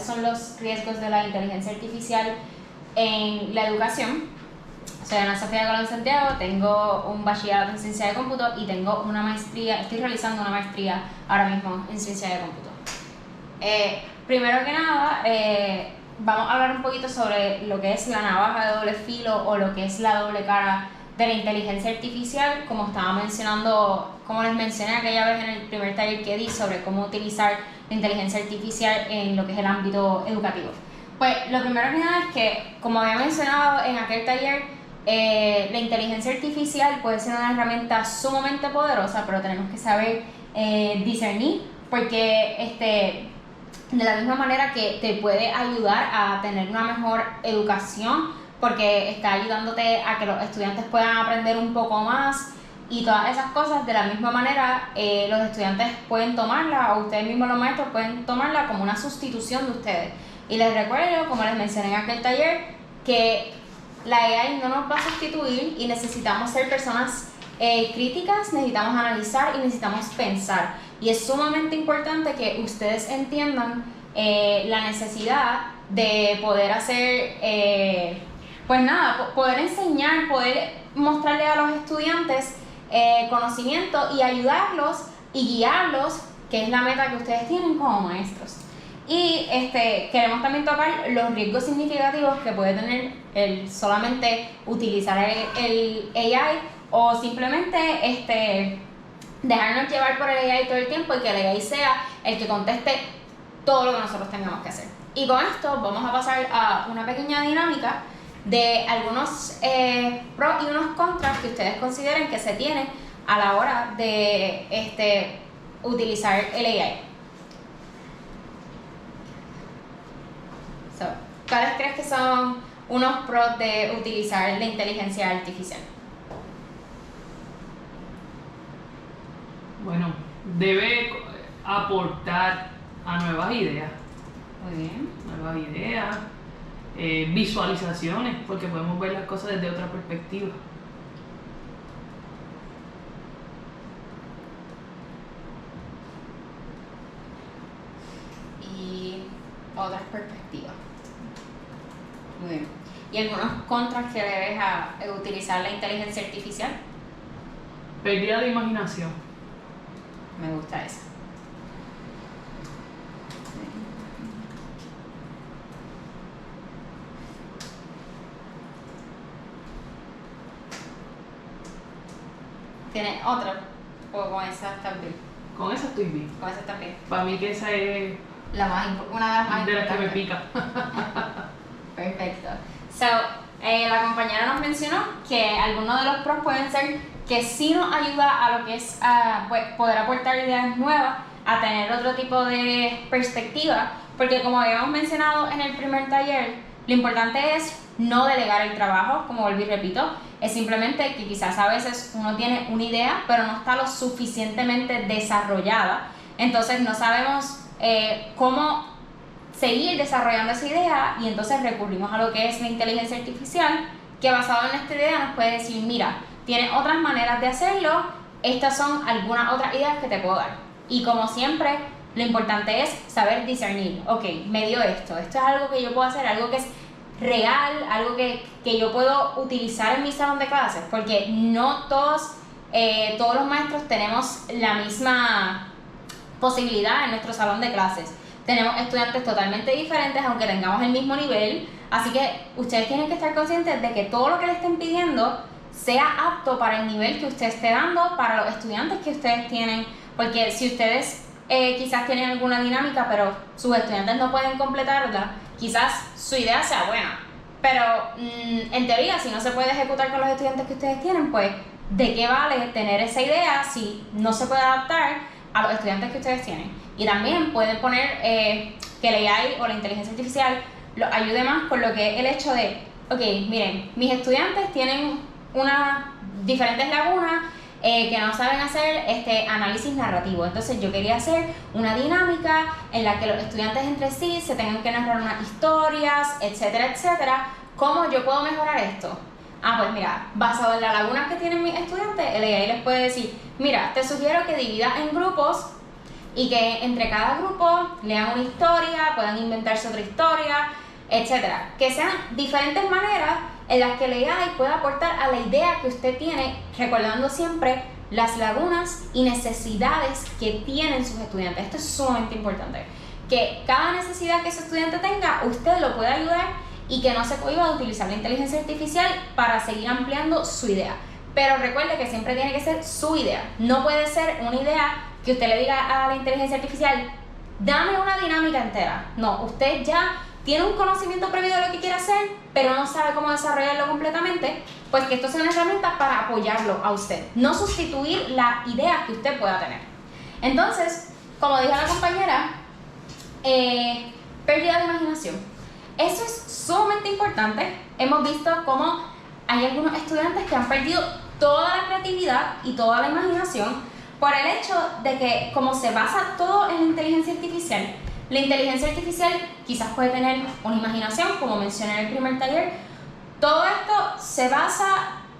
cuáles son los riesgos de la inteligencia artificial en la educación. Soy Ana Sofía Colón Santiago, tengo un bachillerato en ciencia de cómputo y tengo una maestría, estoy realizando una maestría ahora mismo en ciencia de cómputo. Primero que nada, vamos a hablar un poquito sobre lo que es la navaja de doble filo o lo que es la doble cara de la inteligencia artificial, como les mencioné aquella vez en el primer taller que di sobre cómo utilizar la inteligencia artificial en lo que es el ámbito educativo. Pues lo primero que nada es que, como había mencionado en aquel taller, la inteligencia artificial puede ser una herramienta sumamente poderosa, pero tenemos que saber discernir, porque de la misma manera que te puede ayudar a tener una mejor educación, porque está ayudándote a que los estudiantes puedan aprender un poco más y todas esas cosas, de la misma manera los estudiantes pueden tomarla, o ustedes mismos los maestros pueden tomarla como una sustitución de ustedes. Y les recuerdo, como les mencioné en aquel taller, que la AI no nos va a sustituir y necesitamos ser personas críticas, necesitamos analizar y necesitamos pensar. Y es sumamente importante que ustedes entiendan la necesidad de poder hacer, poder enseñar, poder mostrarle a los estudiantes conocimiento y ayudarlos y guiarlos, que es la meta que ustedes tienen como maestros. Y queremos también tocar los riesgos significativos que puede tener el solamente utilizar el AI o simplemente dejarnos llevar por el AI todo el tiempo y que el AI sea el que conteste todo lo que nosotros tengamos que hacer. Y con esto vamos a pasar a una pequeña dinámica de algunos pros y unos contras que ustedes consideren que se tienen a la hora de utilizar el AI. ¿Cuáles crees que son unos pros de utilizar la inteligencia artificial? Bueno, debe aportar a nuevas ideas. Muy bien. Nuevas ideas, visualizaciones, porque podemos ver las cosas desde otra perspectiva. Y otras perspectivas. Muy bien. ¿Y algunos contras que le ves a utilizar la inteligencia artificial? Pérdida de imaginación. Me gusta esa. ¿Tienes otra? ¿O con esa estás bien? Con esa estoy bien. Con esa estás bien. Para mí que esa es una de las más de las que me importantes. pica. Perfecto. La compañera nos mencionó que algunos de los pros pueden ser que sí nos ayuda a lo que es poder aportar ideas nuevas, a tener otro tipo de perspectiva, porque como habíamos mencionado en el primer taller, lo importante es no delegar el trabajo, como volví y repito, es simplemente que quizás a veces uno tiene una idea, pero no está lo suficientemente desarrollada, entonces no sabemos cómo seguir desarrollando esa idea y entonces recurrimos a lo que es la inteligencia artificial, que basado en esta idea nos puede decir, mira, tienes otras maneras de hacerlo, estas son algunas otras ideas que te puedo dar. Y como siempre, lo importante es saber discernir, ok, me dio esto es algo que yo puedo hacer, algo que es real, algo que yo puedo utilizar en mi salón de clases, porque no todos los maestros tenemos la misma posibilidad en nuestro salón de clases. Tenemos estudiantes totalmente diferentes, aunque tengamos el mismo nivel, así que ustedes tienen que estar conscientes de que todo lo que le estén pidiendo sea apto para el nivel que usted esté dando, para los estudiantes que ustedes tienen, porque si ustedes quizás tienen alguna dinámica, pero sus estudiantes no pueden completarla, quizás su idea sea buena, pero en teoría, si no se puede ejecutar con los estudiantes que ustedes tienen, pues ¿de qué vale tener esa idea si no se puede adaptar a los estudiantes que ustedes tienen? Y también pueden poner que la AI o la inteligencia artificial los ayude más con lo que es el hecho de, ok, miren, mis estudiantes tienen unas diferentes lagunas que no saben hacer análisis narrativo. Entonces yo quería hacer una dinámica en la que los estudiantes entre sí se tengan que narrar unas historias, etcétera, etcétera. ¿Cómo yo puedo mejorar esto? Pues mira, basado en las lagunas que tienen mis estudiantes, el AI les puede decir, mira, te sugiero que dividas en grupos y que entre cada grupo lean una historia, puedan inventarse otra historia, etcétera. Que sean diferentes maneras en las que la AI pueda aportar a la idea que usted tiene, recordando siempre las lagunas y necesidades que tienen sus estudiantes. Esto es sumamente importante. Que cada necesidad que su estudiante tenga, usted lo pueda ayudar y que no se cohíba de utilizar la inteligencia artificial para seguir ampliando su idea. Pero recuerde que siempre tiene que ser su idea. No puede ser una idea que usted le diga a la inteligencia artificial, dame una dinámica entera. No, usted ya tiene un conocimiento previo de lo que quiere hacer, pero no sabe cómo desarrollarlo completamente, pues que esto sea una herramienta para apoyarlo a usted, no sustituir la idea que usted pueda tener. Entonces, como dijo la compañera, pérdida de imaginación. Eso es sumamente importante. Hemos visto cómo hay algunos estudiantes que han perdido toda la creatividad y toda la imaginación por el hecho de que, como se basa todo en la inteligencia artificial, la inteligencia artificial quizás puede tener una imaginación, como mencioné en el primer taller. Todo esto se basa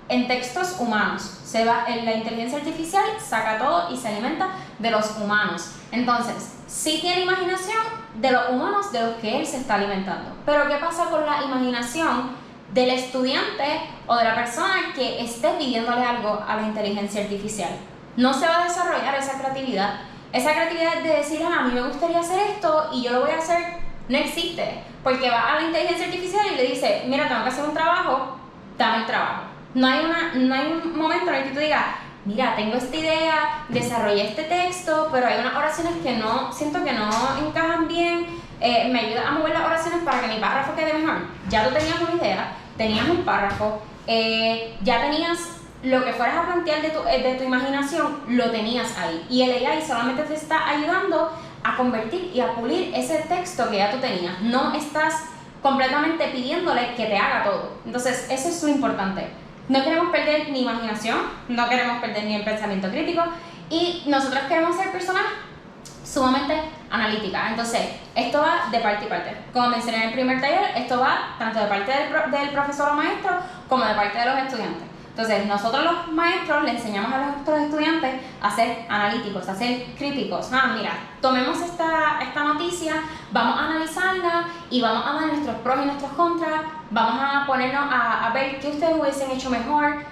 en textos humanos. La inteligencia artificial saca todo y se alimenta de los humanos. Entonces, sí tiene imaginación de los humanos de los que él se está alimentando. Pero ¿qué pasa con la imaginación del estudiante o de la persona que esté pidiéndole algo a la inteligencia artificial? No se va a desarrollar esa creatividad. Esa creatividad de decir, a mí me gustaría hacer esto y yo lo voy a hacer, no existe. Porque va a la inteligencia artificial y le dice, mira, tengo que hacer un trabajo, dame el trabajo. No hay un momento en el que tú digas, mira, tengo esta idea, desarrollé este texto, pero hay unas oraciones que siento que no encajan bien, me ayuda a mover las oraciones para que mi párrafo quede mejor. Ya tú tenías una idea, tenías un párrafo, ya tenías lo que fueras a plantear de tu imaginación, lo tenías ahí. Y el AI solamente te está ayudando a convertir y a pulir ese texto que ya tú tenías. No estás completamente pidiéndole que te haga todo. Entonces, eso es lo importante. No queremos perder ni imaginación, no queremos perder ni el pensamiento crítico, y nosotros queremos ser personas sumamente analíticas. Entonces, esto va de parte y parte. Como mencioné en el primer taller, esto va tanto de parte del profesor o maestro como de parte de los estudiantes. Entonces, nosotros los maestros le enseñamos a nuestros estudiantes a ser analíticos, a ser críticos. Mira, tomemos esta noticia, vamos a analizarla y vamos a dar nuestros pros y nuestros contras, vamos a ponernos a ver qué ustedes hubiesen hecho mejor,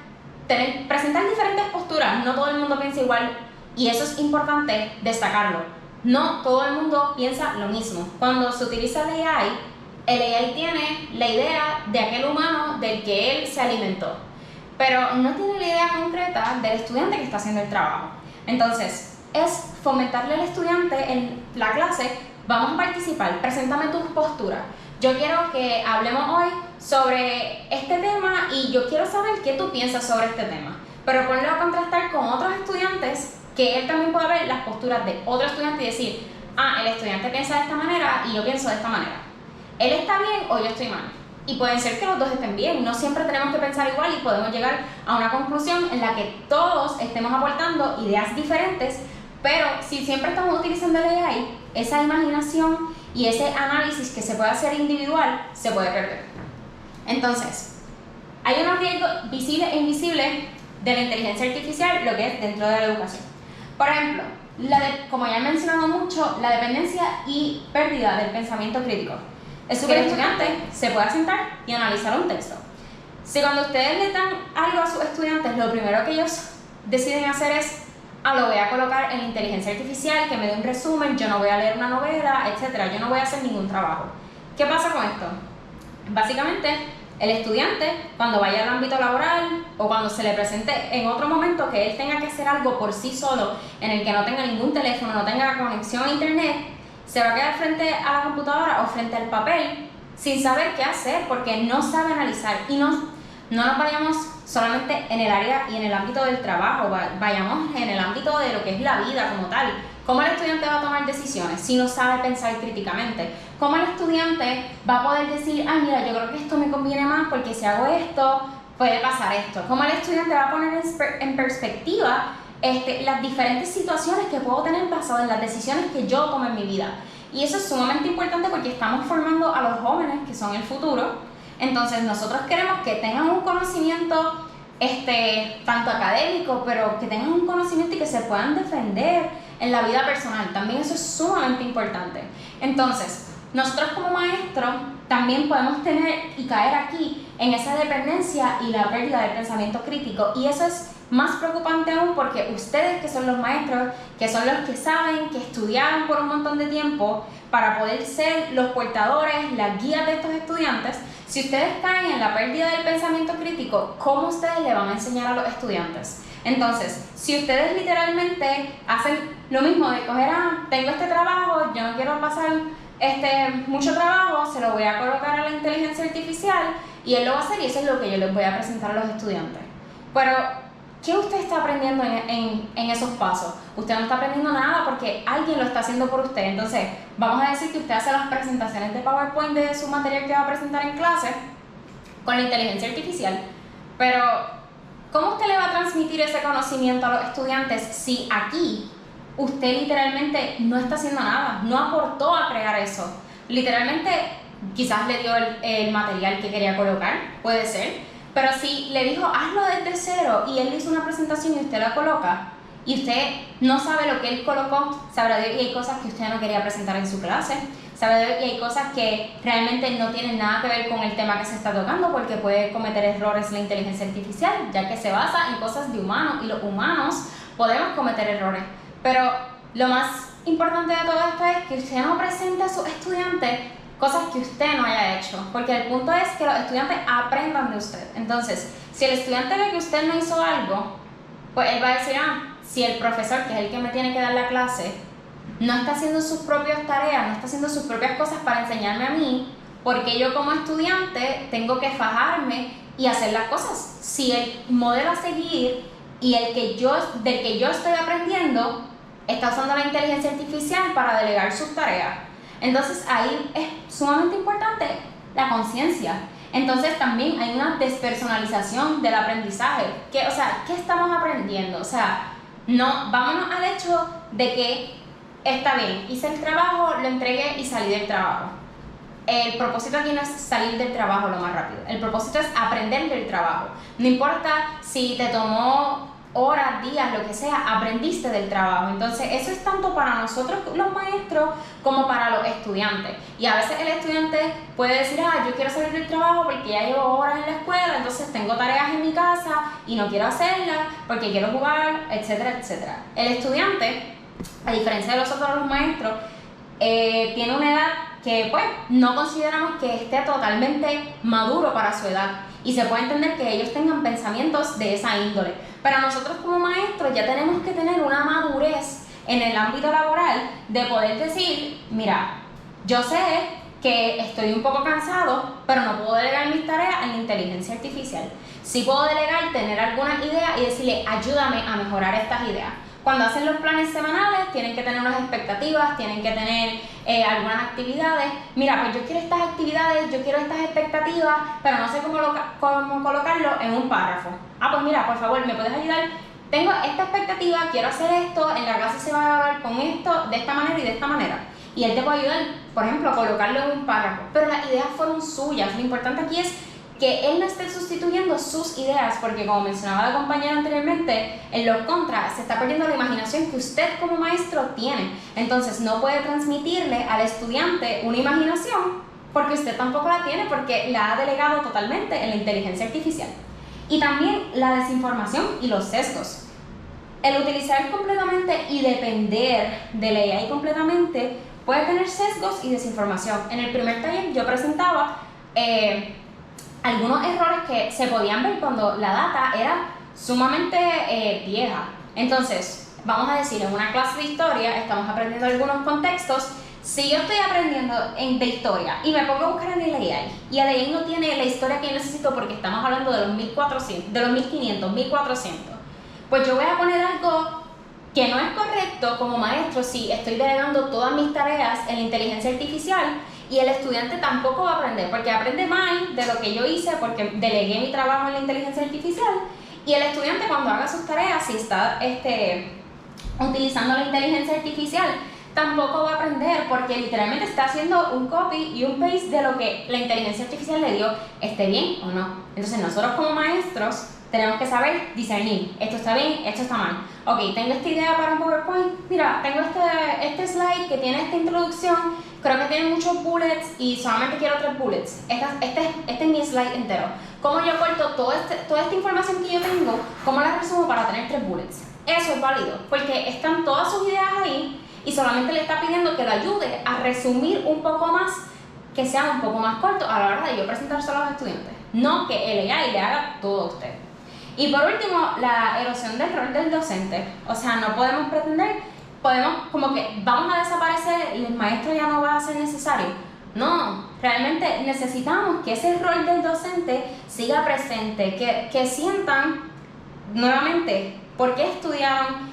presentar diferentes posturas. No todo el mundo piensa igual y eso es importante destacarlo. No todo el mundo piensa lo mismo. Cuando se utiliza el AI tiene la idea de aquel humano del que él se alimentó, pero no tiene la idea concreta del estudiante que está haciendo el trabajo. Entonces, es fomentarle al estudiante en la clase, vamos a participar, preséntame tus posturas. Yo quiero que hablemos hoy sobre este tema y yo quiero saber qué tú piensas sobre este tema. Pero ponlo a contrastar con otros estudiantes, que él también pueda ver las posturas de otro estudiante y decir, el estudiante piensa de esta manera y yo pienso de esta manera. ¿Él está bien o yo estoy mal? Y pueden ser que los dos estén bien, no siempre tenemos que pensar igual y podemos llegar a una conclusión en la que todos estemos aportando ideas diferentes, pero si siempre estamos utilizando el AI, esa imaginación y ese análisis que se puede hacer individual se puede perder. Entonces, hay unos riesgos visibles e invisibles de la inteligencia artificial, lo que es dentro de la educación. Por ejemplo, como ya he mencionado mucho, la dependencia y pérdida del pensamiento crítico. Es que el estudiante se pueda sentar y analizar un texto. Si cuando ustedes le dan algo a sus estudiantes, lo primero que ellos deciden hacer es, lo voy a colocar en la inteligencia artificial, que me dé un resumen, yo no voy a leer una novela, etc. Yo no voy a hacer ningún trabajo. ¿Qué pasa con esto? Básicamente, el estudiante, cuando vaya al ámbito laboral o cuando se le presente en otro momento que él tenga que hacer algo por sí solo, en el que no tenga ningún teléfono, no tenga conexión a internet, se va a quedar frente a la computadora o frente al papel sin saber qué hacer porque no sabe analizar. Y no nos vayamos solamente en el área y en el ámbito del trabajo, vayamos en el ámbito de lo que es la vida como tal. ¿Cómo el estudiante va a tomar decisiones si no sabe pensar críticamente? ¿Cómo el estudiante va a poder decir, mira, yo creo que esto me conviene más porque si hago esto, puede pasar esto? ¿Cómo el estudiante va a poner en perspectiva las diferentes situaciones que puedo tener basadas en las decisiones que yo tomo en mi vida? Y eso es sumamente importante porque estamos formando a los jóvenes que son el futuro. Entonces nosotros queremos que tengan un conocimiento tanto académico, pero que tengan un conocimiento y que se puedan defender en la vida personal. También eso es sumamente importante. Entonces, nosotros como maestros también podemos tener y caer aquí en esa dependencia y la pérdida del pensamiento crítico. Y eso es más preocupante aún porque ustedes, que son los maestros, que son los que saben, que estudiaron por un montón de tiempo para poder ser los portadores, las guías de estos estudiantes, si ustedes caen en la pérdida del pensamiento crítico, ¿cómo ustedes le van a enseñar a los estudiantes? Entonces, si ustedes literalmente hacen lo mismo de coger, tengo este trabajo, yo no quiero pasar mucho trabajo, se lo voy a colocar a la inteligencia artificial y él lo va a hacer y eso es lo que yo les voy a presentar a los estudiantes. Pero, ¿qué usted está aprendiendo en esos pasos? Usted no está aprendiendo nada porque alguien lo está haciendo por usted. Entonces, vamos a decir que usted hace las presentaciones de PowerPoint de su material que va a presentar en clase con la inteligencia artificial, pero ¿cómo usted le va a transmitir ese conocimiento a los estudiantes si aquí usted literalmente no está haciendo nada, no aportó a crear eso? Literalmente, quizás le dio el material que quería colocar, puede ser, pero si le dijo hazlo desde cero y él le hizo una presentación y usted la coloca y usted no sabe lo que él colocó, sabrá de que hay cosas que usted no quería presentar en su clase, sabrá de que hay cosas que realmente no tienen nada que ver con el tema que se está tocando porque puede cometer errores la inteligencia artificial, ya que se basa en cosas de humanos y los humanos podemos cometer errores. Pero lo más importante de todo esto es que usted no presente a sus estudiantes cosas que usted no haya hecho, porque el punto es que los estudiantes aprendan de usted. Entonces, si el estudiante ve que usted no hizo algo, pues él va a decir, si el profesor, que es el que me tiene que dar la clase, no está haciendo sus propias tareas, no está haciendo sus propias cosas para enseñarme a mí, porque yo como estudiante tengo que fajarme y hacer las cosas. Si el modelo a seguir y del que yo estoy aprendiendo está usando la inteligencia artificial para delegar sus tareas, entonces ahí es sumamente importante la conciencia. Entonces también hay una despersonalización del aprendizaje. ¿Qué estamos aprendiendo? O sea, no, vámonos al hecho de que está bien, hice el trabajo, lo entregué y salí del trabajo. El propósito aquí no es salir del trabajo lo más rápido. El propósito es aprender del trabajo. No importa si te tomó horas, días, lo que sea, aprendiste del trabajo. Entonces eso es tanto para nosotros los maestros como para los estudiantes. Y a veces el estudiante puede decir, yo quiero salir del trabajo porque ya llevo horas en la escuela, entonces tengo tareas en mi casa y no quiero hacerlas porque quiero jugar, etcétera, etcétera. El estudiante, a diferencia de los maestros, tiene una edad que pues no consideramos que esté totalmente maduro para su edad y se puede entender que ellos tengan pensamientos de esa índole. Pero nosotros como maestros ya tenemos que tener una madurez en el ámbito laboral de poder decir, mira, yo sé que estoy un poco cansado, pero no puedo delegar mis tareas en la inteligencia artificial. Sí puedo delegar, tener algunas ideas y decirle, ayúdame a mejorar estas ideas. Cuando hacen los planes semanales, tienen que tener unas expectativas, tienen que tener algunas actividades. Mira, pues yo quiero estas actividades, yo quiero estas expectativas, pero no sé cómo colocarlo en un párrafo. Pues mira, por favor, ¿me puedes ayudar? Tengo esta expectativa, quiero hacer esto, en la clase se va a grabar con esto, de esta manera y de esta manera. Y él te puede ayudar, por ejemplo, a colocarlo en un párrafo. Pero las ideas fueron suyas. Lo importante aquí es que él no esté sustituyendo sus ideas, porque como mencionaba la compañera anteriormente, en los contras se está perdiendo la imaginación que usted como maestro tiene. Entonces no puede transmitirle al estudiante una imaginación porque usted tampoco la tiene, porque la ha delegado totalmente en la inteligencia artificial. Y también la desinformación y los sesgos. El utilizar completamente y depender de la AI completamente puede tener sesgos y desinformación. En el primer taller yo presentaba algunos errores que se podían ver cuando la data era sumamente vieja. Entonces, vamos a decir, en una clase de historia estamos aprendiendo algunos contextos. Si yo estoy aprendiendo de historia y me pongo a buscar en el AI y el AI no tiene la historia que yo necesito porque estamos hablando de los 1400, de los 1500, 1400, pues yo voy a poner algo que no es correcto como maestro si estoy delegando todas mis tareas en la inteligencia artificial. Y el estudiante tampoco va a aprender, porque aprende mal de lo que yo hice, porque delegué mi trabajo en la inteligencia artificial. Y el estudiante cuando haga sus tareas, si está utilizando la inteligencia artificial, tampoco va a aprender, porque literalmente está haciendo un copy y un paste de lo que la inteligencia artificial le dio, esté bien o no. Entonces nosotros como maestros tenemos que saber discernir, esto está bien, esto está mal. Ok, tengo esta idea para un PowerPoint, mira, tengo este slide que tiene esta introducción, creo que tiene muchos bullets y solamente quiero 3 bullets. Este es mi slide entero. ¿Cómo yo corto toda esta información que yo tengo, cómo la resumo para tener 3 bullets? Eso es válido, porque están todas sus ideas ahí y solamente le está pidiendo que le ayude a resumir un poco más, que sea un poco más corto a la hora de yo presentárselo a los estudiantes. No que él le haga todo a usted. Y por último, la erosión del rol del docente. O sea, no podemos pretender, como que vamos a desaparecer y el maestro ya no va a ser necesario. No, realmente necesitamos que ese rol del docente siga presente, que sientan nuevamente por qué estudiaron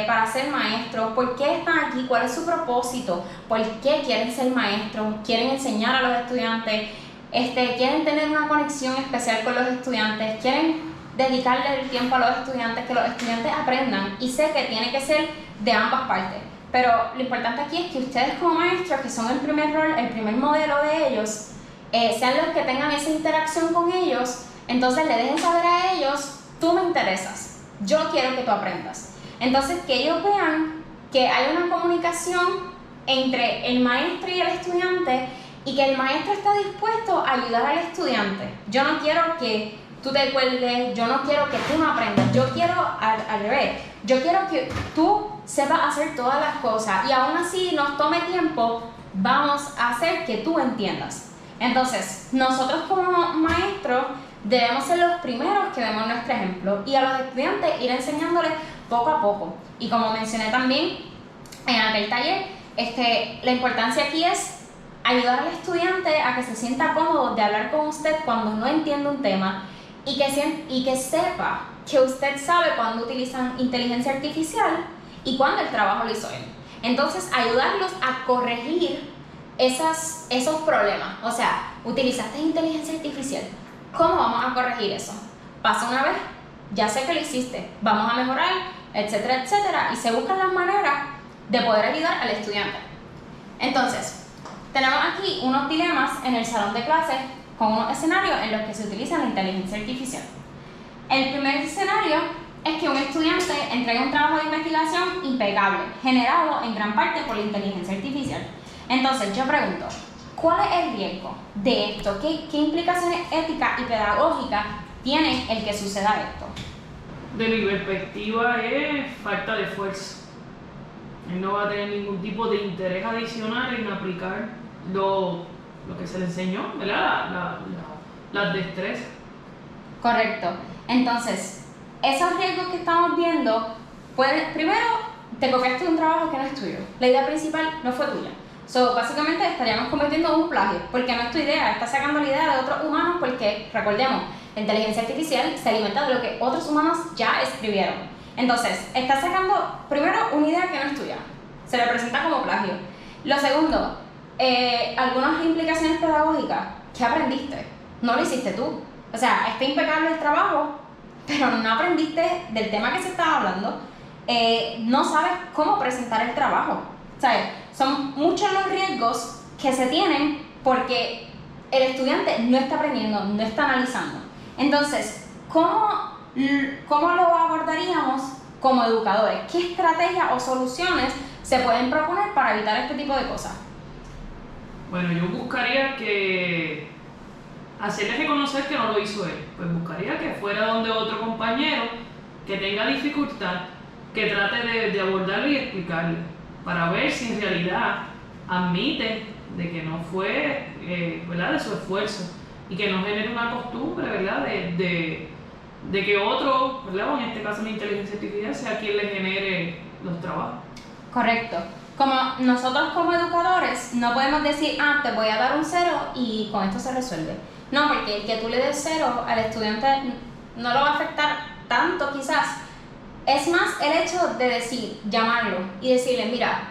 para ser maestros, por qué están aquí, cuál es su propósito, por qué quieren ser maestros, quieren enseñar a los estudiantes, quieren tener una conexión especial con los estudiantes, quieren dedicarle el tiempo a los estudiantes, que los estudiantes aprendan, y sé que tiene que ser de ambas partes, pero lo importante aquí es que ustedes como maestros, que son el primer rol, el primer modelo de ellos, sean los que tengan esa interacción con ellos, entonces le dejen saber a ellos, tú me interesas, yo quiero que tú aprendas. Entonces que ellos vean que hay una comunicación entre el maestro y el estudiante y que el maestro está dispuesto a ayudar al estudiante. Yo no quiero que tú te cuelgues, yo no quiero que tú no aprendas, yo quiero al revés, yo quiero que tú sepas hacer todas las cosas y aún así nos tome tiempo, vamos a hacer que tú entiendas. Entonces, nosotros como maestros debemos ser los primeros que demos nuestro ejemplo y a los estudiantes ir enseñándoles poco a poco. Y como mencioné también en aquel taller, la importancia aquí es ayudar al estudiante a que se sienta cómodo de hablar con usted cuando no entiende un tema y que sepa que usted sabe cuándo utilizan inteligencia artificial y cuándo el trabajo lo hizo él. Entonces, ayudarlos a corregir esos problemas. O sea, utilizaste inteligencia artificial. ¿Cómo vamos a corregir eso? Pasa una vez, ya sé que lo hiciste, vamos a mejorar, etcétera, etcétera, y se buscan las maneras de poder ayudar al estudiante. Entonces, tenemos aquí unos dilemas en el salón de clases con unos escenarios en los que se utiliza la inteligencia artificial. El primer escenario es que un estudiante entregue un trabajo de investigación impecable, generado en gran parte por la inteligencia artificial. Entonces, yo pregunto, ¿cuál es el riesgo de esto? ¿Qué implicaciones éticas y pedagógicas tiene el que suceda esto? De mi perspectiva es falta de esfuerzo. Él no va a tener ningún tipo de interés adicional en aplicar lo que se le enseñó, ¿verdad? Las destrezas. Correcto. Entonces, esos riesgos que estamos viendo, primero, te copiaste de un trabajo que no es tuyo. La idea principal no fue tuya. Básicamente estaríamos cometiendo un plagio, porque no es tu idea, estás sacando la idea de otros humanos, porque, recordemos, la inteligencia artificial se alimenta de lo que otros humanos ya escribieron. Entonces, estás sacando, primero, una idea que no es tuya. Se le presenta como plagio. Lo segundo, algunas implicaciones pedagógicas. ¿Qué aprendiste? No lo hiciste tú. O sea, está impecable el trabajo, pero no aprendiste del tema que se estaba hablando. No sabes cómo presentar el trabajo. ¿Sabes? Son muchos los riesgos que se tienen porque el estudiante no está aprendiendo, no está analizando. Entonces, ¿cómo lo abordaríamos como educadores? ¿Qué estrategias o soluciones se pueden proponer para evitar este tipo de cosas? Bueno, yo buscaría que hacerle reconocer que no lo hizo él. Pues buscaría que fuera donde otro compañero que tenga dificultad, que trate de abordarlo y explicarle, para ver si en realidad admite de que no fue, ¿verdad?, de su esfuerzo, y que no genere una costumbre, ¿verdad?, de que otro, ¿verdad?, o en este caso la inteligencia artificial, sea quien le genere los trabajos. Correcto. Como nosotros como educadores no podemos decir, te voy a dar un 0 y con esto se resuelve. No, porque el que tú le des 0 al estudiante no lo va a afectar tanto quizás. Es más el hecho de llamarlo y decirle, mira,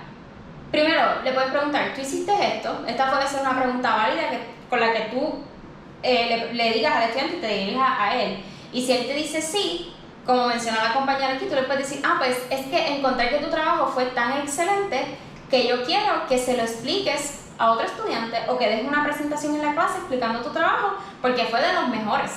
primero le puedes preguntar, ¿tú hiciste esto? Esta puede ser una pregunta válida con la que tú le digas al estudiante y te dirijas a él. Y si él te dice sí, como mencionó la compañera aquí, tú le puedes decir, pues es que encontré que tu trabajo fue tan excelente que yo quiero que se lo expliques a otro estudiante o que des una presentación en la clase explicando tu trabajo porque fue de los mejores.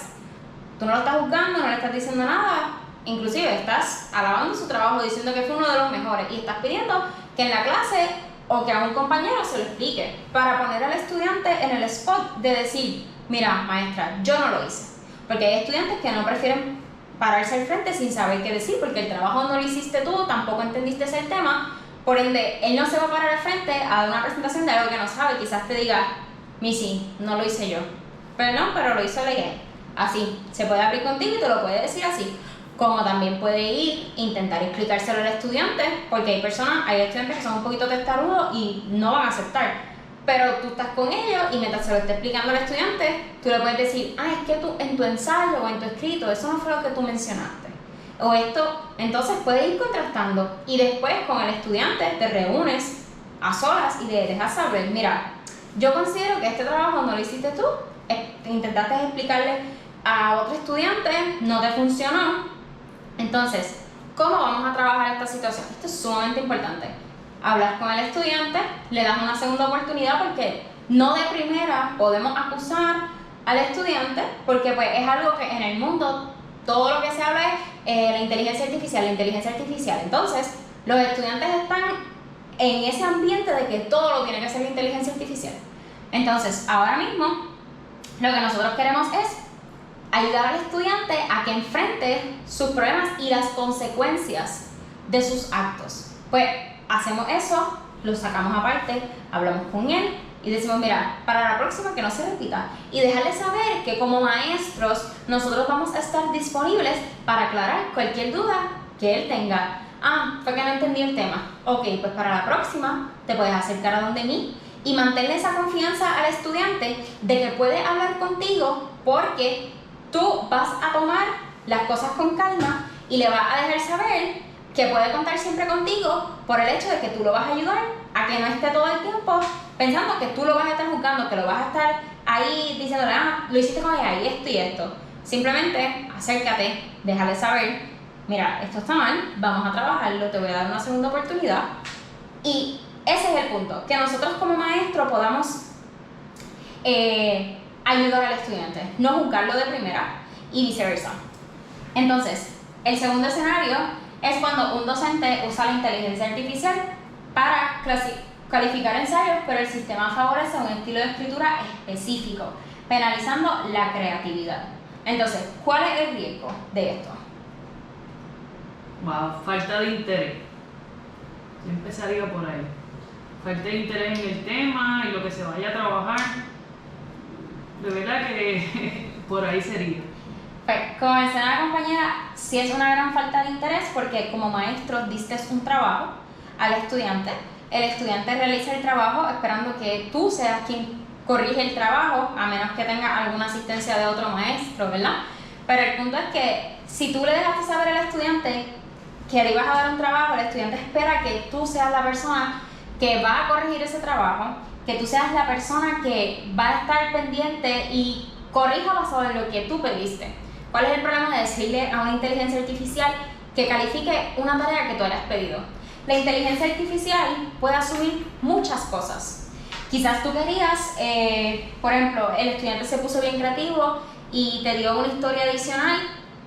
Tú no lo estás juzgando, no le estás diciendo nada, inclusive estás alabando su trabajo, diciendo que fue uno de los mejores y estás pidiendo que en la clase o que a un compañero se lo explique para poner al estudiante en el spot de decir, mira, maestra, yo no lo hice. Porque hay estudiantes que no prefieren pararse al frente sin saber qué decir, porque el trabajo no lo hiciste tú, tampoco entendiste ese tema, por ende, él no se va a parar al frente a dar una presentación de algo que no sabe, quizás te diga, Missy, no lo hice yo. Perdón, pero lo hizo Legué. Así, se puede abrir contigo y te lo puede decir así. Como también puede ir, intentar explicárselo al estudiante, porque hay estudiantes que son un poquito testarudos y no van a aceptar. Pero tú estás con ellos y mientras se lo esté explicando al estudiante, tú le puedes decir, es que tú en tu ensayo o en tu escrito, eso no fue lo que tú mencionaste. O esto, entonces puedes ir contrastando y después con el estudiante te reúnes a solas y le dejas saber, mira, yo considero que este trabajo no lo hiciste tú, intentaste explicarle a otro estudiante, no te funcionó. Entonces, ¿cómo vamos a trabajar esta situación? Esto es sumamente importante. Hablas con el estudiante, le das una segunda oportunidad porque no de primera podemos acusar al estudiante porque pues es algo que en el mundo todo lo que se habla es la inteligencia artificial. Entonces, los estudiantes están en ese ambiente de que todo lo tiene que hacer la inteligencia artificial. Entonces, ahora mismo, lo que nosotros queremos es ayudar al estudiante a que enfrente sus problemas y las consecuencias de sus actos. Pues hacemos eso, lo sacamos aparte, hablamos con él y decimos, mira, para la próxima que no se repita. Y dejarle saber que como maestros nosotros vamos a estar disponibles para aclarar cualquier duda que él tenga. Fue que no entendí el tema. Ok, pues para la próxima te puedes acercar a donde mí y mantener esa confianza al estudiante de que puede hablar contigo porque tú vas a tomar las cosas con calma y le vas a dejar saber que puede contar siempre contigo por el hecho de que tú lo vas a ayudar a que no esté todo el tiempo pensando que tú lo vas a estar juzgando, que lo vas a estar ahí diciéndole, lo hiciste con ella y esto y esto. Simplemente acércate, déjale saber, mira, esto está mal, vamos a trabajarlo, te voy a dar una segunda oportunidad. Y ese es el punto, que nosotros como maestros podamos ayudar al estudiante, no juzgarlo de primera y viceversa. Entonces, el segundo escenario es cuando un docente usa la inteligencia artificial para calificar ensayos, pero el sistema favorece un estilo de escritura específico, penalizando la creatividad. Entonces, ¿cuál es el riesgo de esto? Falta de interés. Yo empezaría por ahí. Falta de interés en el tema y lo que se vaya a trabajar. De verdad que por ahí sería. Pues, como mencionó la compañera, sí es una gran falta de interés porque como maestro diste un trabajo al estudiante, el estudiante realiza el trabajo esperando que tú seas quien corrige el trabajo, a menos que tenga alguna asistencia de otro maestro, ¿verdad? Pero el punto es que si tú le dejaste saber al estudiante que le ibas a dar un trabajo, el estudiante espera que tú seas la persona que va a corregir ese trabajo, que tú seas la persona que va a estar pendiente y corrija basado en lo que tú pediste. ¿Cuál es el problema de decirle a una inteligencia artificial que califique una tarea que tú hayas pedido? La inteligencia artificial puede asumir muchas cosas. Quizás tú querías, por ejemplo, el estudiante se puso bien creativo y te dio una historia adicional,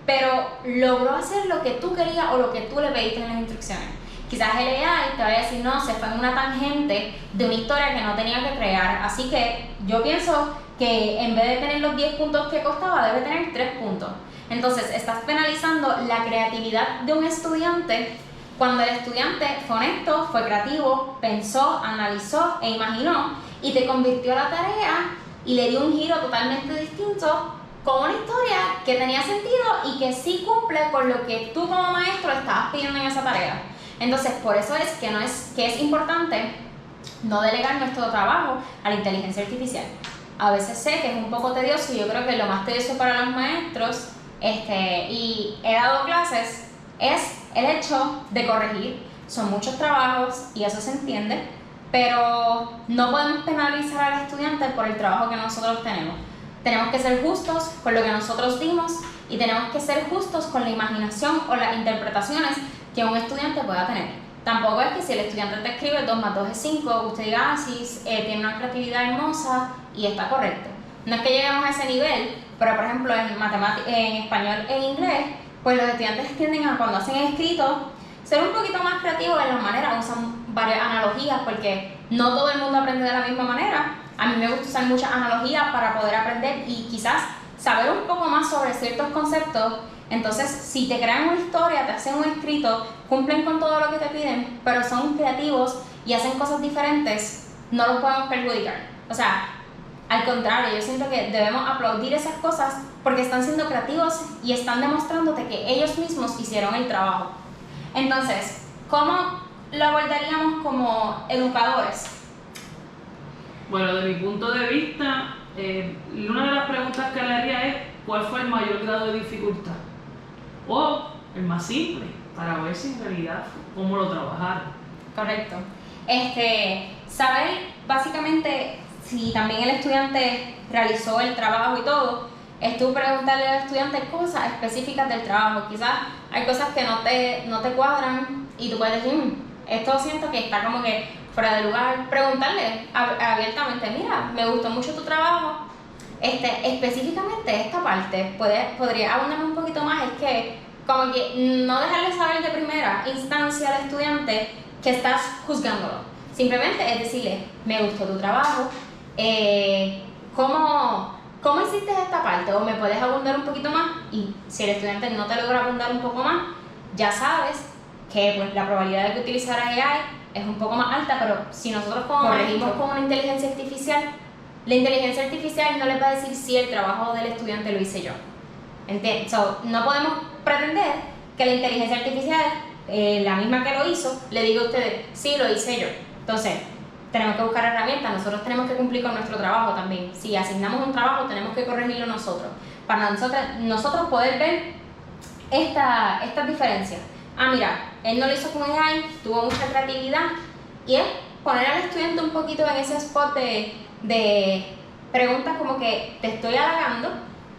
pero logró hacer lo que tú querías o lo que tú le pediste en las instrucciones. Quizás el AI te va a decir, no, se fue en una tangente de una historia que no tenía que crear, así que yo pienso que en vez de tener los 10 puntos que costaba, debe tener 3 puntos. Entonces, estás penalizando la creatividad de un estudiante cuando el estudiante fue honesto, fue creativo, pensó, analizó e imaginó y te convirtió la tarea y le dio un giro totalmente distinto con una historia que tenía sentido y que sí cumple con lo que tú como maestro estabas pidiendo en esa tarea. Entonces, por eso es que es importante no delegar nuestro trabajo a la inteligencia artificial. A veces sé que es un poco tedioso y yo creo que lo más tedioso para los maestros, y he dado clases, es el hecho de corregir. Son muchos trabajos y eso se entiende, pero no podemos penalizar al estudiante por el trabajo que nosotros tenemos. Tenemos que ser justos con lo que nosotros dimos y tenemos que ser justos con la imaginación o las interpretaciones que un estudiante pueda tener. Tampoco es que si el estudiante te escribe 2 más 2 es 5, usted diga, sí, tiene una creatividad hermosa y está correcto. No es que lleguemos a ese nivel, pero por ejemplo en español e inglés, pues los estudiantes tienden a cuando hacen escritos ser un poquito más creativos en las maneras, usan varias analogías porque no todo el mundo aprende de la misma manera. A mí me gusta usar muchas analogías para poder aprender y quizás saber un poco más sobre ciertos conceptos. Entonces, si te crean una historia, te hacen un escrito, cumplen con todo lo que te piden, pero son creativos y hacen cosas diferentes, no los podemos perjudicar. O sea, al contrario, yo siento que debemos aplaudir esas cosas porque están siendo creativos y están demostrándote que ellos mismos hicieron el trabajo. Entonces, ¿cómo lo abordaríamos como educadores? Bueno, de mi punto de vista, una de las preguntas que le haría es ¿cuál fue el mayor grado de dificultad? O el más simple, para ver si en realidad cómo lo trabajaron. Correcto. Saber básicamente si también el estudiante realizó el trabajo y todo, es tú preguntarle al estudiante cosas específicas del trabajo. Quizás hay cosas que no te cuadran y tú puedes decir, esto siento que está como que fuera de lugar. Preguntarle abiertamente, mira, me gustó mucho tu trabajo, específicamente esta parte, podría abundarme un poquito más. Es que como que no dejarle saber de primera instancia al estudiante que estás juzgándolo. Simplemente es decirle, me gustó tu trabajo, ¿cómo hiciste esta parte? O me puedes abundar un poquito más. Y si el estudiante no te logra abundar un poco más, ya sabes que pues, la probabilidad de que utilizara AI es un poco más alta, pero si nosotros corregimos con una inteligencia artificial, la inteligencia artificial no le va a decir si el trabajo del estudiante lo hice yo. ¿Entiendes? No podemos pretender que la inteligencia artificial, la misma que lo hizo, le diga a ustedes, sí, lo hice yo. Entonces, tenemos que buscar herramientas, nosotros tenemos que cumplir con nuestro trabajo también. Si asignamos un trabajo, tenemos que corregirlo nosotros, para nosotros poder ver estas diferencias. Mira, él no lo hizo con AI, tuvo mucha creatividad, y es poner al estudiante un poquito en ese spot de preguntas como que te estoy halagando,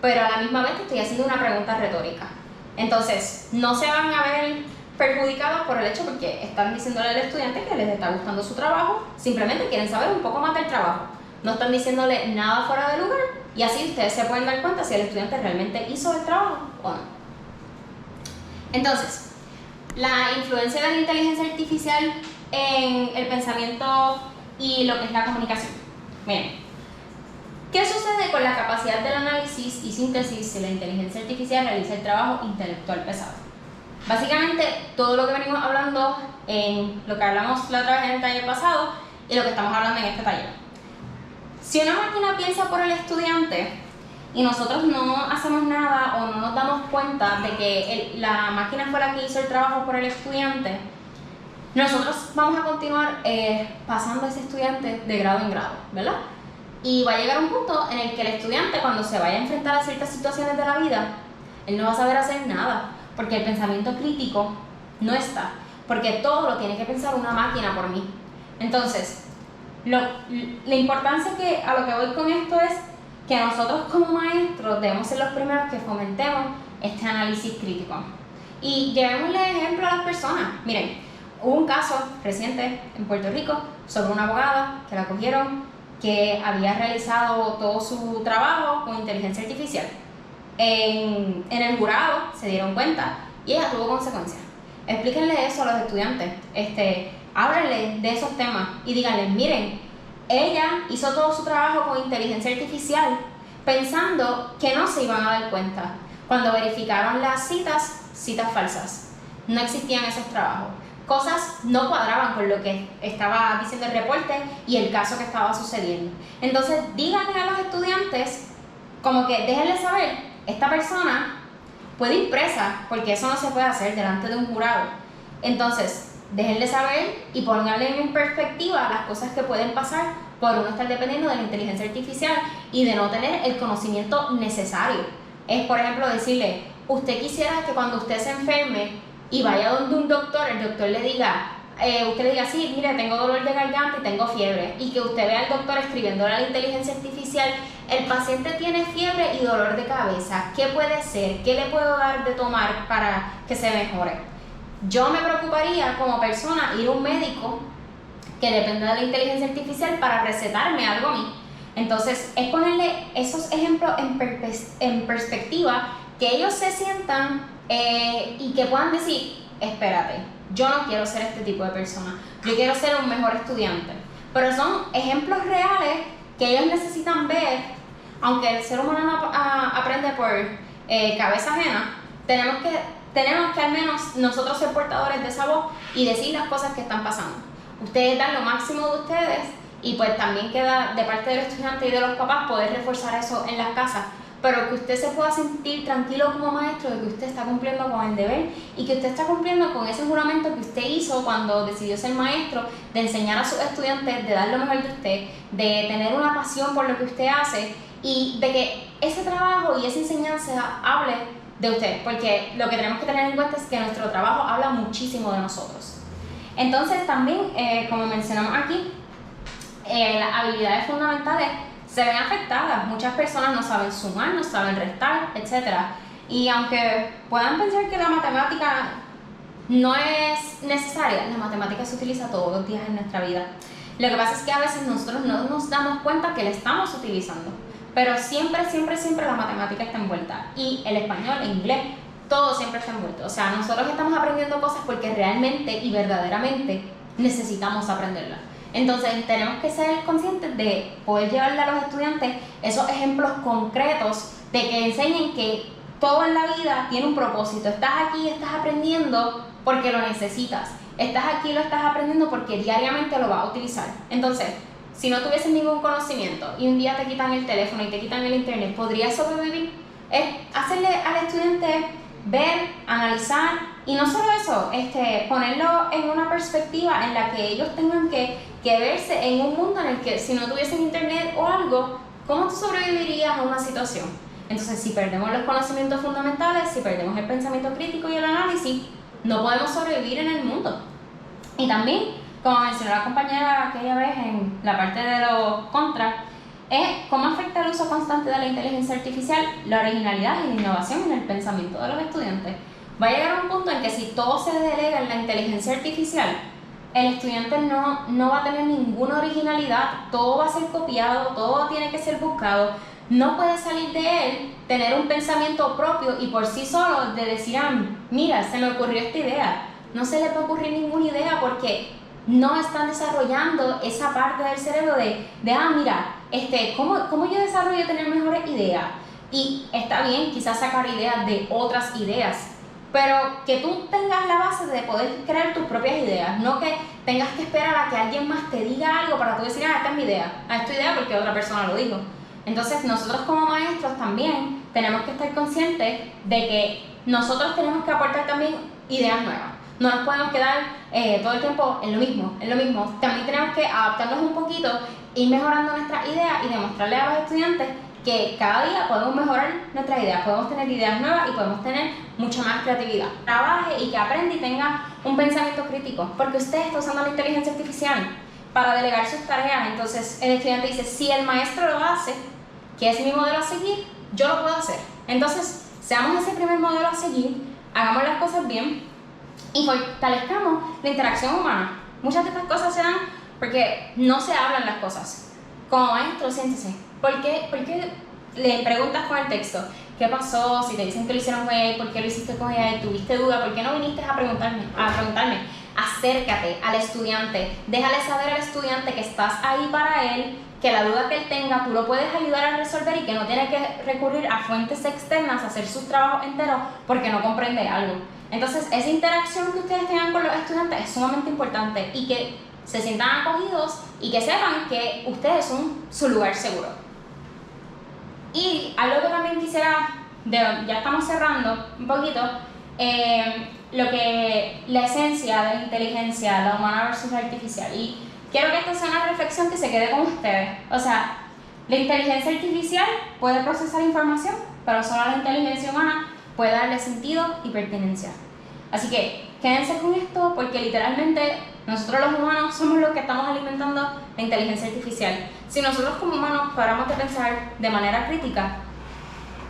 pero a la misma vez te estoy haciendo una pregunta retórica. Entonces, no se van a ver perjudicados por el hecho porque están diciéndole al estudiante que les está gustando su trabajo, simplemente quieren saber un poco más del trabajo. No están diciéndole nada fuera de lugar y así ustedes se pueden dar cuenta si el estudiante realmente hizo el trabajo o no. Entonces, la influencia de la inteligencia artificial en el pensamiento y lo que es la comunicación. Miren, ¿qué sucede con la capacidad del análisis y síntesis si la inteligencia artificial realiza el trabajo intelectual pesado? Básicamente, todo lo que venimos hablando en lo que hablamos la otra vez en el taller pasado y lo que estamos hablando en este taller. Si una máquina piensa por el estudiante y nosotros no hacemos nada o no nos damos cuenta de que la máquina fue la que hizo el trabajo por el estudiante, nosotros vamos a continuar pasando a ese estudiante de grado en grado, ¿verdad? Y va a llegar un punto en el que el estudiante, cuando se vaya a enfrentar a ciertas situaciones de la vida, él no va a saber hacer nada, porque el pensamiento crítico no está, porque todo lo tiene que pensar una máquina por mí. Entonces, la importancia a lo que voy con esto es que nosotros como maestros debemos ser los primeros que fomentemos este análisis crítico. Y llevémosle ejemplo a las personas. Miren, hubo un caso reciente en Puerto Rico sobre una abogada que la cogieron, que había realizado todo su trabajo con inteligencia artificial. En el jurado se dieron cuenta y ella tuvo consecuencias. Explíquenle eso a los estudiantes, háblenle de esos temas y díganles, miren, ella hizo todo su trabajo con inteligencia artificial pensando que no se iban a dar cuenta. Cuando verificaron las citas falsas, no existían esos trabajos. Cosas no cuadraban con lo que estaba diciendo el reporte y el caso que estaba sucediendo. Entonces, díganle a los estudiantes, como que déjenle saber, esta persona puede ir presa, porque eso no se puede hacer delante de un jurado. Entonces, déjenle saber y pónganle en perspectiva las cosas que pueden pasar por uno estar dependiendo de la inteligencia artificial y de no tener el conocimiento necesario. Es, por ejemplo, decirle, usted quisiera que cuando usted se enferme y vaya donde un doctor, el doctor le diga, usted le diga, sí, mire, tengo dolor de garganta y tengo fiebre, y que usted vea al doctor escribiéndole a la inteligencia artificial, el paciente tiene fiebre y dolor de cabeza, ¿qué puede ser? ¿Qué le puedo dar de tomar para que se mejore? Yo me preocuparía como persona ir a un médico que dependa de la inteligencia artificial para recetarme algo a mí. Entonces, es ponerle esos ejemplos en perspectiva, que ellos se sientan y que puedan decir, espérate, yo no quiero ser este tipo de persona, yo quiero ser un mejor estudiante. Pero son ejemplos reales que ellos necesitan ver, aunque el ser humano no aprende por cabeza ajena, tenemos que al menos nosotros ser portadores de esa voz y decir las cosas que están pasando. Ustedes dan lo máximo de ustedes y pues también queda de parte del estudiante y de los papás poder reforzar eso en las casas, pero que usted se pueda sentir tranquilo como maestro de que usted está cumpliendo con el deber y que usted está cumpliendo con ese juramento que usted hizo cuando decidió ser maestro, de enseñar a sus estudiantes, de dar lo mejor de usted, de tener una pasión por lo que usted hace y de que ese trabajo y esa enseñanza hable de usted, porque lo que tenemos que tener en cuenta es que nuestro trabajo habla muchísimo de nosotros. Entonces también, como mencionamos aquí, las habilidades fundamentales se ven afectadas. Muchas personas no saben sumar, no saben restar, etc. Y aunque puedan pensar que la matemática no es necesaria, la matemática se utiliza todos los días en nuestra vida. Lo que pasa es que a veces nosotros no nos damos cuenta que la estamos utilizando, pero siempre la matemática está envuelta, y el español, el inglés, todo siempre está envuelto. O sea, nosotros estamos aprendiendo cosas porque realmente y verdaderamente necesitamos aprenderlas. Entonces tenemos que ser conscientes de poder llevarle a los estudiantes esos ejemplos concretos de que enseñen que todo en la vida tiene un propósito. Estás aquí, estás aprendiendo porque lo necesitas. Estás aquí, lo estás aprendiendo porque diariamente lo vas a utilizar. Entonces, si no tuvieses ningún conocimiento y un día te quitan el teléfono y te quitan el internet, ¿podrías sobrevivir? Es hacerle al estudiante ver, analizar, y no solo eso, ponerlo en una perspectiva en la que ellos tengan que verse en un mundo en el que si no tuviesen internet o algo, ¿cómo tú sobrevivirías a una situación? Entonces, si perdemos los conocimientos fundamentales, si perdemos el pensamiento crítico y el análisis, no podemos sobrevivir en el mundo. Y también, como mencionó la compañera aquella vez en la parte de los contras, es cómo afecta el uso constante de la inteligencia artificial, la originalidad y la innovación en el pensamiento de los estudiantes. Va a llegar a un punto en que si todo se delega en la inteligencia artificial, el estudiante no va a tener ninguna originalidad, todo va a ser copiado, todo tiene que ser buscado, no puede salir de él, tener un pensamiento propio y por sí solo de decir, mira, se me ocurrió esta idea. No se le puede ocurrir ninguna idea porque no están desarrollando esa parte del cerebro de mira, ¿cómo yo desarrollo tener mejores ideas? Y está bien quizás sacar ideas de otras ideas, pero que tú tengas la base de poder crear tus propias ideas, no que tengas que esperar a que alguien más te diga algo para tú decir, esta es mi idea, es tu idea porque otra persona lo dijo. Entonces nosotros como maestros también tenemos que estar conscientes de que nosotros tenemos que aportar también ideas nuevas. No nos podemos quedar todo el tiempo en lo mismo. También tenemos que adaptarnos un poquito, ir mejorando nuestras ideas y demostrarle a los estudiantes que cada día podemos mejorar nuestras ideas, podemos tener ideas nuevas y podemos tener mucha más creatividad. Trabaje y que aprenda y tenga un pensamiento crítico, porque usted está usando la inteligencia artificial para delegar sus tareas. Entonces el estudiante dice, si el maestro lo hace, que es mi modelo a seguir, yo lo puedo hacer. Entonces, seamos ese primer modelo a seguir, hagamos las cosas bien y fortalezcamos la interacción humana. Muchas de estas cosas se dan porque no se hablan las cosas. Como maestro, siéntese. ¿Por qué le preguntas con el texto? ¿Qué pasó? Si te dicen que lo hicieron con ella, ¿por qué lo hiciste con ella? ¿Tuviste duda? ¿Por qué no viniste a preguntarme? Acércate al estudiante. Déjale saber al estudiante que estás ahí para él, que la duda que él tenga tú lo puedes ayudar a resolver y que no tiene que recurrir a fuentes externas a hacer sus trabajos enteros porque no comprende algo. Entonces, esa interacción que ustedes tengan con los estudiantes es sumamente importante y que se sientan acogidos y que sepan que ustedes son su lugar seguro. Y algo que también quisiera, ya estamos cerrando un poquito, la esencia de la inteligencia, la humana versus la artificial. Y quiero que esta sea una reflexión que se quede con ustedes. O sea, la inteligencia artificial puede procesar información, pero solo la inteligencia humana puede darle sentido y pertinencia. Así que quédense con esto porque literalmente nosotros los humanos somos los que estamos alimentando la inteligencia artificial. Si nosotros como humanos paramos de pensar de manera crítica,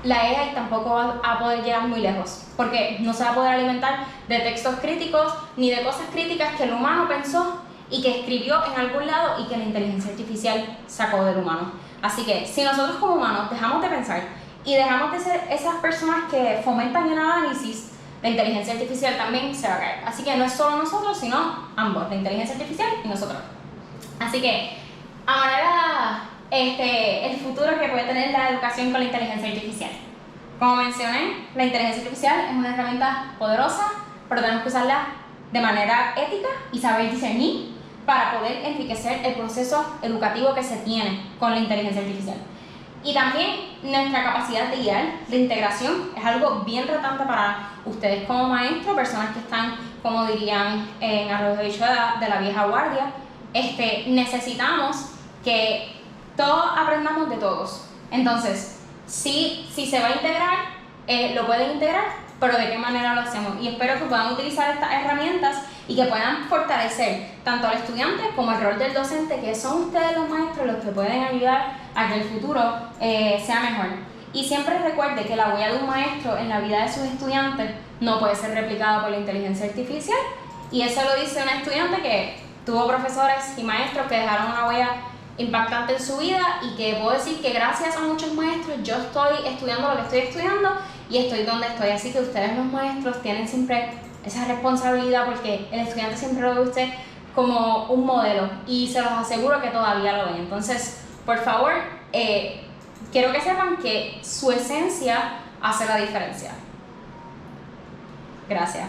la AI tampoco va a poder llegar muy lejos, porque no se va a poder alimentar de textos críticos ni de cosas críticas que el humano pensó y que escribió en algún lado y que la inteligencia artificial sacó del humano. Así que si nosotros como humanos dejamos de pensar y dejamos de ser esas personas que fomentan el análisis, la inteligencia artificial también se va a caer. Así que no es solo nosotros, sino ambos, la inteligencia artificial y nosotros. Así que, a manera el futuro que puede tener la educación con la inteligencia artificial. Como mencioné, la inteligencia artificial es una herramienta poderosa, pero tenemos que usarla de manera ética y saber discernir para poder enriquecer el proceso educativo que se tiene con la inteligencia artificial. Y también nuestra capacidad de guiar, de integración, es algo bien retante para ustedes como maestros, personas que están, como dirían en Arroyo Bicho de la vieja guardia. Necesitamos que todos aprendamos de todos. Entonces, si se va a integrar, lo pueden integrar, pero de qué manera lo hacemos. Y espero que puedan utilizar estas herramientas y que puedan fortalecer tanto al estudiante como el rol del docente, que son ustedes los maestros los que pueden ayudar a que el futuro sea mejor. Y siempre recuerde que la huella de un maestro en la vida de sus estudiantes no puede ser replicada por la inteligencia artificial, y eso lo dice una estudiante que tuvo profesores y maestros que dejaron una huella impactante en su vida, y que puedo decir que gracias a muchos maestros yo estoy estudiando lo que estoy estudiando y estoy donde estoy. Así que ustedes los maestros tienen siempre esa responsabilidad, porque el estudiante siempre lo ve usted como un modelo y se los aseguro que todavía lo ven. Entonces, por favor, quiero que sepan que su esencia hace la diferencia. Gracias.